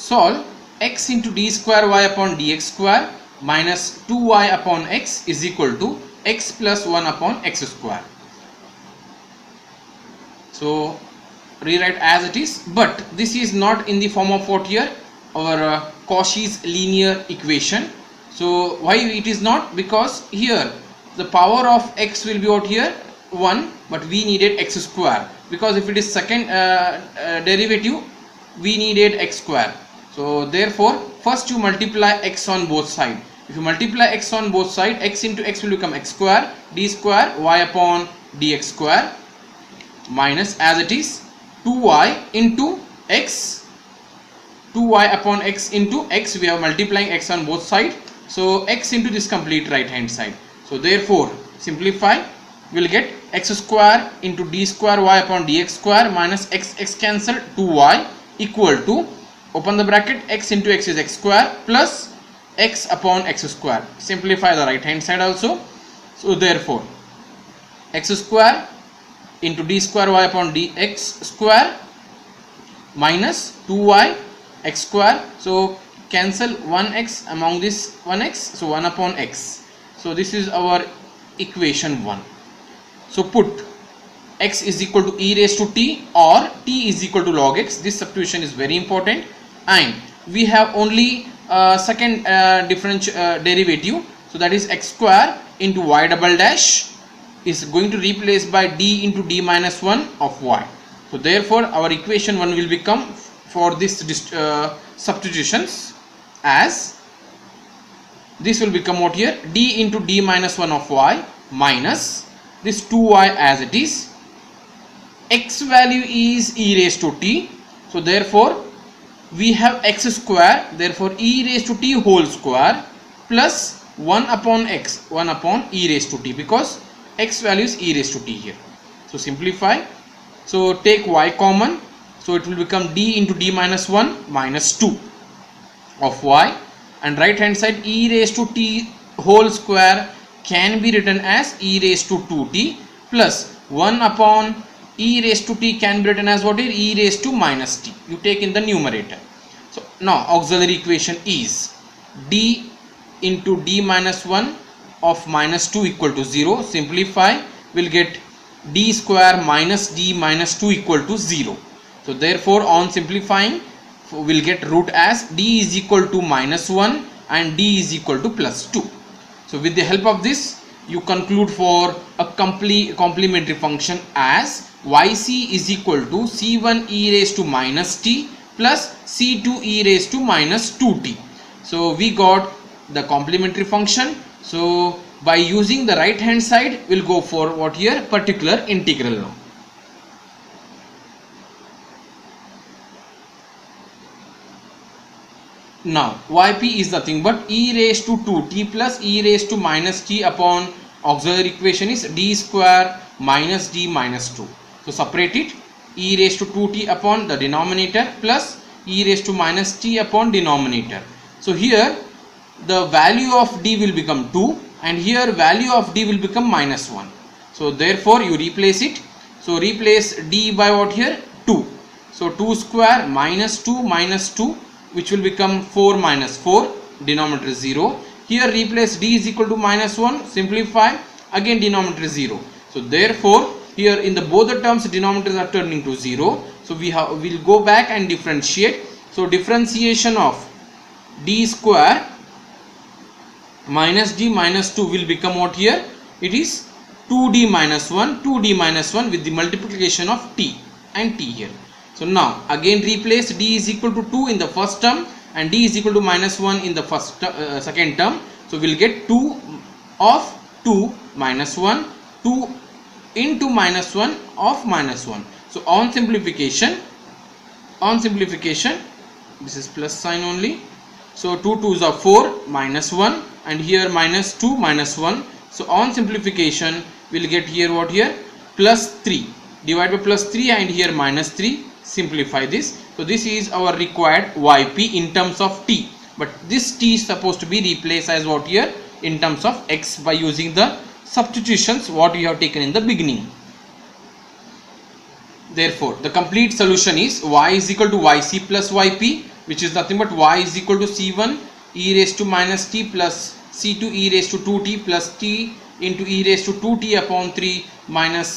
Solve x into d square y upon dx square minus 2y upon x is equal to x plus 1 upon x square. So rewrite as it is, but this is not in the form of what here, our Cauchy's linear equation. So why it is not? Because here the power of x will be what here 1, but we needed x square, because if it is second derivative we needed x square. So therefore first you multiply x on both sides. If you multiply x on both sides, x into x will become x square, d square y upon dx square minus as it is 2y into x, 2y upon x into x, we are multiplying x on both sides, so x into this complete right hand side. So therefore simplify, we will get x square into d square y upon dx square minus x cancel 2y equal to, open the bracket, x into x is x square plus x upon x square. Simplify the right hand side also. So therefore x square into d square y upon dx square minus 2y x square, so cancel 1x among this 1x, so 1 upon x. So this is our equation 1. So put x is equal to e raised to t or t is equal to log x. This substitution is very important, and we have only second derivative, so that is x square into y double dash is going to replace by d into d minus 1 of y. So therefore our equation 1 will become, for this substitutions, as this will become what here, d into d minus 1 of y minus this 2y as it is, x value is e raised to t, so therefore we have x square, therefore e raised to t whole square plus 1 upon x, 1 upon e raised to t, because x value is e raised to t here. So simplify, so take y common, so it will become d into d minus 1 minus 2 of y, and right hand side e raised to t whole square can be written as e raised to 2t plus 1 upon e raised to t can be written as what is e raised to minus t. You take in the numerator. So now auxiliary equation is d into d minus 1 of minus 2 equal to 0. Simplify, will get d square minus d minus 2 equal to 0. So therefore on simplifying we will get root as d is equal to minus 1 and d is equal to plus 2. So with the help of this you conclude for a complementary function as yc is equal to c1 e raised to minus t plus c2 e raised to minus 2t. So we got the complementary function. So by using the right hand side we'll go for what here, particular integral now. Now yp is nothing but e raised to 2t plus e raised to minus t upon auxiliary equation is d square minus d minus 2. So separate it, e raised to 2t upon the denominator plus e raised to minus t upon denominator. So here the value of d will become 2 and here value of d will become minus 1. So therefore you replace it. So replace d by what here, 2. So 2 square minus 2 minus 2, which will become 4 minus 4, denominator is 0. Here replace d is equal to minus 1, simplify, again denominator is 0. So therefore here in the both the terms denominators are turning to 0. So we'll go back and differentiate. So differentiation of d square minus d minus 2 will become what here, it is 2d minus 1, 2d minus 1 with the multiplication of t and t here. So now again replace d is equal to 2 in the first term and d is equal to minus 1 in the second term. So we'll get 2 of 2 minus 1, 2 into minus 1 of minus 1. So on simplification this is plus sign only. So 2 2s are 4 minus 1 and here minus 2 minus 1. So on simplification we'll get here what here, plus 3, divide by plus 3 and here minus 3. Simplify this. So this is our required yp in terms of t, but this t is supposed to be replaced as what here, in terms of x, by using the substitutions what we have taken in the beginning. Therefore the complete solution is y is equal to yc plus yp, which is nothing but y is equal to c1 e raised to minus t plus c2 e raised to 2t plus t into e raised to 2t upon 3 minus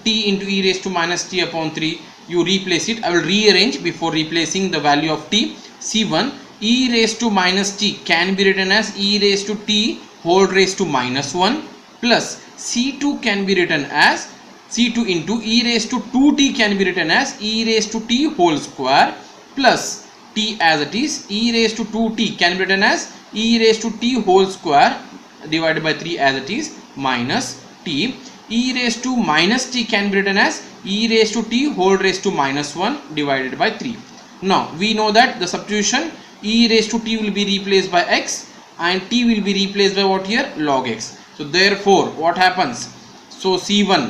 t into e raised to minus t upon 3. You replace it. I will rearrange before replacing the value of t. C1 e raised to minus t can be written as e raised to t whole raised to minus 1 plus c2 can be written as c2 into e raised to 2t can be written as e raised to t whole square plus t as it is e raised to 2t can be written as e raised to t whole square divided by 3 as it is minus t. E raised to minus t can be written as e raised to t whole raised to minus 1 divided by 3. Now we know that the substitution e raised to t will be replaced by x and t will be replaced by what here? Log x. So therefore what happens? So c1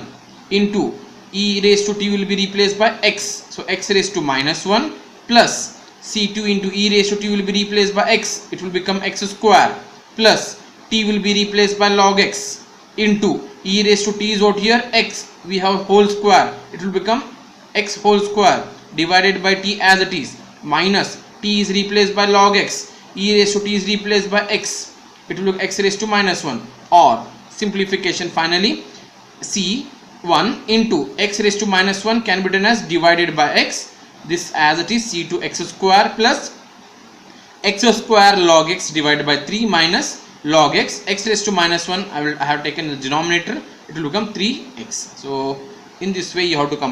into e raised to t will be replaced by x. So x raised to minus 1 plus c2 into e raised to t will be replaced by x. It will become x square plus t will be replaced by log x into e raised to t is what here? X. We have whole square. It will become x whole square divided by t as it is minus t is replaced by log x. E raised to t is replaced by x. It will look x raised to minus 1, or simplification finally c1 into x raised to minus 1 can be written as divided by x. This as it is c2 x square plus x square log x divided by 3 minus log x. X raised to minus 1 I have taken the denominator. It will become 3x. So in this way you have to complete.